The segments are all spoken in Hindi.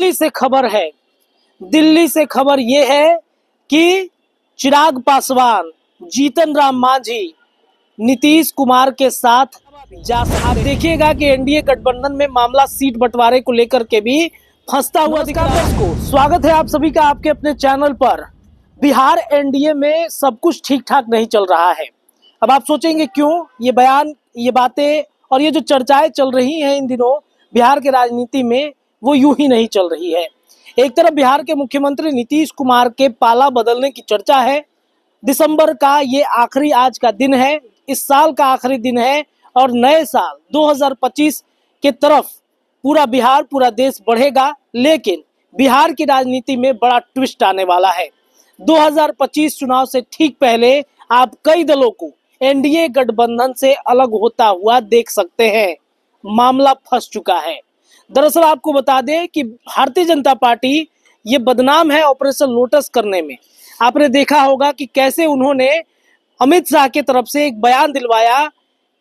दिल्ली से खबर है। दिल्ली से खबर ये है कि चिराग पासवान, जीतन राम मांझी नीतीश कुमार के साथ आप देखिएगा कि एनडीए गठबंधन में मामला सीट बंटवारे को लेकर के भी फंसता हुआ दिख रहा है। स्वागत है आप सभी का आपके अपने चैनल पर। बिहार एनडीए में सब कुछ ठीक ठाक नहीं चल रहा है। अब आप सोचेंगे क्यों ये बयान, ये बातें और ये जो चर्चाएं चल रही हैं इन दिनों बिहार की राजनीति में, वो यूं ही नहीं चल रही है। एक तरफ बिहार के मुख्यमंत्री नीतीश कुमार के पाला बदलने की चर्चा है। दिसंबर का ये आखिरी आज का दिन है, इस साल का आखिरी दिन है और नए साल 2025 के तरफ पूरा बिहार, पूरा देश बढ़ेगा। लेकिन बिहार की राजनीति में बड़ा ट्विस्ट आने वाला है। 2025 चुनाव से ठीक पहले आप कई दलों को एनडीए गठबंधन से अलग होता हुआ देख सकते हैं। मामला फंस चुका है। दरअसल आपको बता दें कि भारतीय जनता पार्टी ये बदनाम है ऑपरेशन लोटस करने में। आपने देखा होगा कि कैसे उन्होंने अमित शाह की तरफ से एक बयान दिलवाया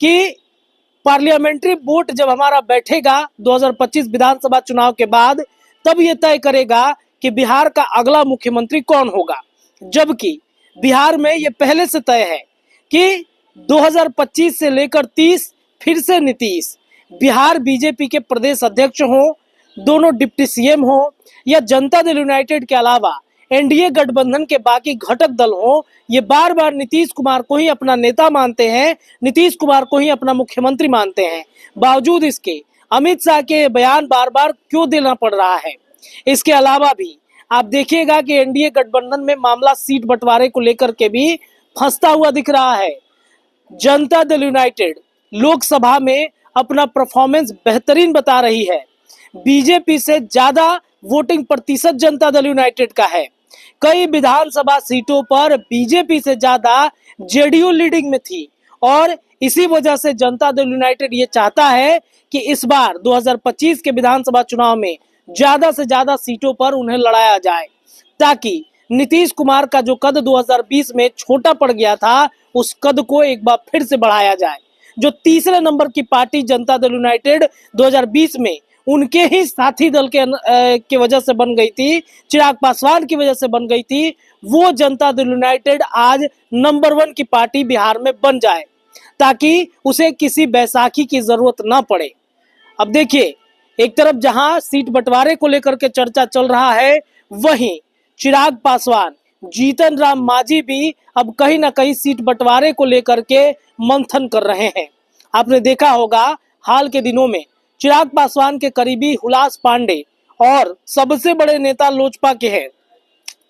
कि पार्लियामेंट्री वोट जब हमारा बैठेगा 2025 विधानसभा चुनाव के बाद, तब ये तय करेगा कि बिहार का अगला मुख्यमंत्री कौन होगा। जबकि बिहार में ये पहले से तय है कि 2025 से लेकर 30 फिर से नीतीश, बिहार बीजेपी के प्रदेश अध्यक्ष हों, दोनों डिप्टी सीएम हों या जनता दल यूनाइटेड के अलावा एनडीए गठबंधन के बाकी घटक दल हों, ये बार बार नीतीश कुमार को ही अपना नेता मानते हैं, नीतीश कुमार को ही अपना मुख्यमंत्री मानते हैं। बावजूद इसके अमित शाह के बयान बार बार क्यों देना पड़ रहा है। इसके अलावा भी आप देखिएगा कि एनडीए गठबंधन में मामला सीट बंटवारे को लेकर के भी फंसता हुआ दिख रहा है। जनता दल यूनाइटेड लोकसभा में अपना परफॉर्मेंस बेहतरीन बता रही है। बीजेपी से ज्यादा वोटिंग प्रतिशत जनता दल यूनाइटेड का है। कई विधानसभा सीटों पर बीजेपी से ज्यादा जेडीयू लीडिंग में थी और इसी वजह से जनता दल यूनाइटेड ये चाहता है कि इस बार 2025 के विधानसभा चुनाव में ज्यादा से ज्यादा सीटों पर उन्हें लड़ाया जाए, ताकि नीतीश कुमार का जो कद 2020 में छोटा पड़ गया था, उस कद को एक बार फिर से बढ़ाया जाए। जो तीसरे नंबर की पार्टी जनता दल यूनाइटेड 2020 में उनके ही साथी दल के वजह से बन गई थी, चिराग पासवान की वजह से बन गई थी, वो जनता दल यूनाइटेड आज नंबर 1 की पार्टी बिहार में बन जाए, ताकि उसे किसी बैसाखी की जरूरत ना पड़े। अब देखिए, एक तरफ जहां सीट बंटवारे को लेकर के चर्चा चल रहा है, वहीं चिराग पासवान, जीतन राम मांझी भी अब कहीं ना कहीं सीट बंटवारे को लेकर के मंथन कर रहे हैं। आपने देखा होगा हाल के दिनों में चिराग पासवान के करीबी हुलास पांडे और सबसे बड़े नेता लोजपा के हैं,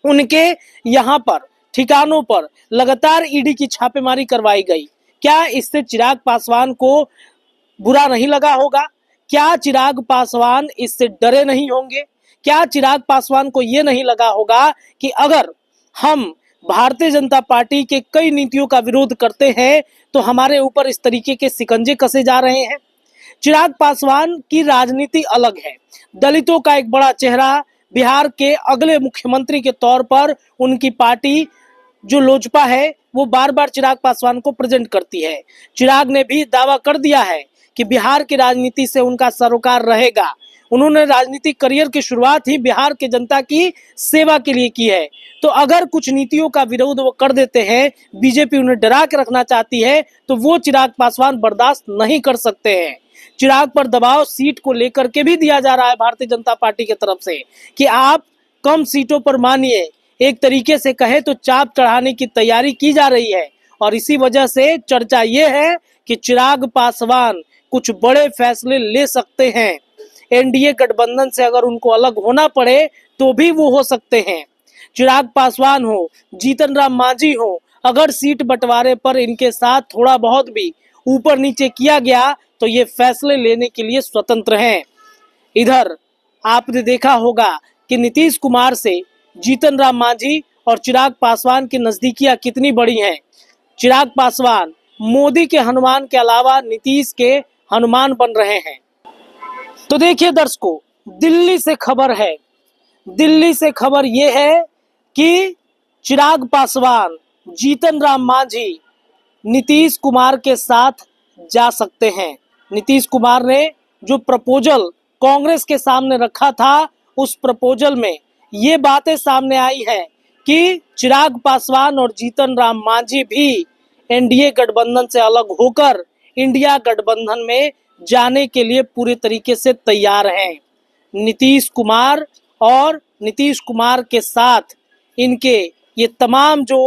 उनके यहाँ पर ठिकानों पर लगातार ईडी की छापेमारी करवाई गई। क्या इससे चिराग पासवान को बुरा नहीं लगा होगा? क्या चिराग पासवान इससे डरे नहीं होंगे? क्या चिराग पासवान को यह नहीं लगा होगा कि अगर हम भारतीय जनता पार्टी के कई नीतियों का विरोध करते हैं तो हमारे ऊपर इस तरीके के शिकंजे कसे जा रहे हैं? चिराग पासवान की राजनीति अलग है। दलितों का एक बड़ा चेहरा, बिहार के अगले मुख्यमंत्री के तौर पर उनकी पार्टी जो लोजपा है वो बार बार चिराग पासवान को प्रेजेंट करती है। चिराग ने भी दावा कर दिया है कि बिहार की राजनीति से उनका सरोकार रहेगा। उन्होंने राजनीतिक करियर की शुरुआत ही बिहार के जनता की सेवा के लिए की है। तो अगर कुछ नीतियों का विरोध वो कर देते हैं, बीजेपी उन्हें डरा के रखना चाहती है, तो वो चिराग पासवान बर्दाश्त नहीं कर सकते हैं। चिराग पर दबाव सीट को लेकर के भी दिया जा रहा है भारतीय जनता पार्टी की तरफ से कि आप कम सीटों पर मानिए। एक तरीके से कहे तो चाप चढ़ाने की तैयारी की जा रही है और इसी वजह से चर्चा ये है कि चिराग पासवान कुछ बड़े फैसले ले सकते हैं। एनडीए गठबंधन से अगर उनको अलग होना पड़े तो भी वो हो सकते हैं। चिराग पासवान हो, जीतन राम मांझी हो, अगर सीट बंटवारे पर इनके साथ थोड़ा बहुत भी ऊपर नीचे किया गया तो ये फैसले लेने के लिए स्वतंत्र हैं। इधर आपने देखा होगा कि नीतीश कुमार से जीतन राम मांझी और चिराग पासवान की नजदीकियां कितनी बड़ी हैं। चिराग पासवान मोदी के हनुमान के अलावा नीतीश के हनुमान बन रहे हैं। तो देखिए दर्शकों, दिल्ली से खबर है। दिल्ली से खबर यह है कि चिराग पासवान, जीतन राम मांझी नीतीश कुमार के साथ जा सकते हैं। नीतीश कुमार ने जो प्रपोजल कांग्रेस के सामने रखा था उस प्रपोजल में ये बातें सामने आई है कि चिराग पासवान और जीतन राम मांझी भी एनडीए गठबंधन से अलग होकर इंडिया गठबंधन में जाने के लिए पूरे तरीके से तैयार हैं। नीतीश कुमार और नीतीश कुमार के साथ इनके ये तमाम जो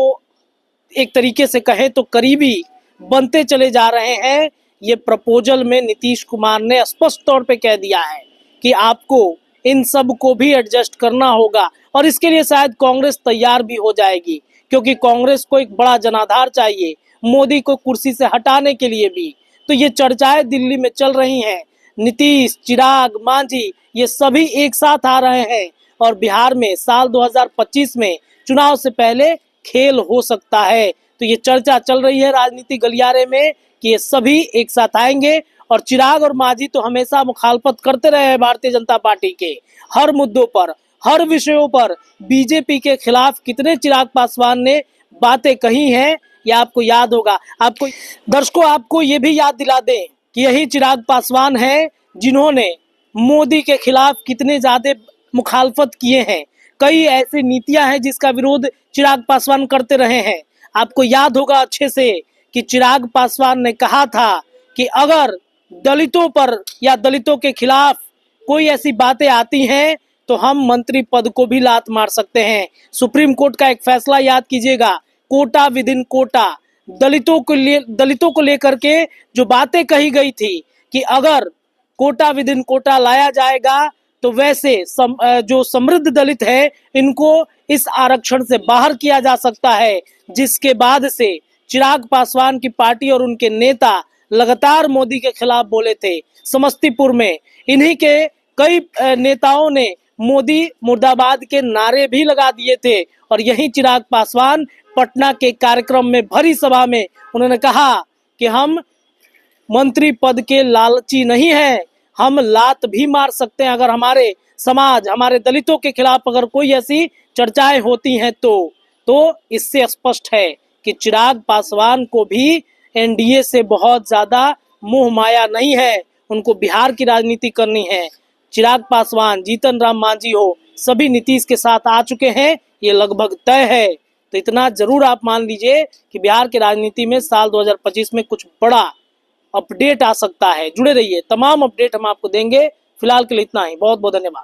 एक तरीके से कहे तो करीबी बनते चले जा रहे हैं। ये प्रपोजल में नीतीश कुमार ने स्पष्ट तौर पे कह दिया है कि आपको इन सब को भी एडजस्ट करना होगा और इसके लिए शायद कांग्रेस तैयार भी हो जाएगी, क्योंकि कांग्रेस को एक बड़ा जनाधार चाहिए मोदी को कुर्सी से हटाने के लिए भी। तो ये चर्चाएं दिल्ली में चल रही हैं। नीतीश, चिराग, मांझी ये सभी एक साथ आ रहे हैं और बिहार में साल 2025 में चुनाव से पहले खेल हो सकता है। तो ये चर्चा चल रही है राजनीति गलियारे में कि ये सभी एक साथ आएंगे। और चिराग और मांझी तो हमेशा मुखालफत करते रहे हैं भारतीय जनता पार्टी के हर मुद्दों पर, हर विषयों पर। बीजेपी के खिलाफ कितने चिराग पासवान ने बातें कही हैं, ये आपको याद होगा। आपको दर्शकों, आपको ये भी याद दिला दें कि यही चिराग पासवान हैं जिन्होंने मोदी के खिलाफ कितने ज्यादा मुखालफत किए हैं। कई ऐसी नीतियां हैं जिसका विरोध चिराग पासवान करते रहे हैं। आपको याद होगा अच्छे से कि चिराग पासवान ने कहा था कि अगर दलितों पर या दलितों के खिलाफ कोई ऐसी बातें आती हैं तो हम मंत्री पद को भी लात मार सकते हैं। सुप्रीम कोर्ट का एक फैसला याद कीजिएगा, कोटा विद इन कोटा। दलितों को लेकर के जो बातें कही गई थी कि अगर कोटा विद इन कोटा लाया जाएगा तो वैसे जो समृद्ध दलित है इनको इस आरक्षण से बाहर किया जा सकता है। जिसके बाद से चिराग पासवान की पार्टी और उनके नेता लगातार मोदी के खिलाफ बोले थे। समस्तीपुर में इन्हीं के कई नेताओं ने मोदी मुर्दाबाद के नारे भी लगा दिए थे। और यही चिराग पासवान पटना के कार्यक्रम में भरी सभा में उन्होंने कहा कि हम मंत्री पद के लालची नहीं हैं, हम लात भी मार सकते हैं अगर हमारे समाज, हमारे दलितों के खिलाफ अगर कोई ऐसी चर्चाएं होती हैं तो इससे स्पष्ट है कि चिराग पासवान को भी एनडीए से बहुत ज्यादा मोह माया नहीं है। उनको बिहार की राजनीति करनी है। चिराग पासवान, जीतन राम मांझी हो, सभी नीतीश के साथ आ चुके हैं, ये लगभग तय है। तो इतना जरूर आप मान लीजिए कि बिहार की राजनीति में साल 2025 में कुछ बड़ा अपडेट आ सकता है। जुड़े रहिए, तमाम अपडेट हम आपको देंगे। फिलहाल के लिए इतना ही। बहुत बहुत धन्यवाद।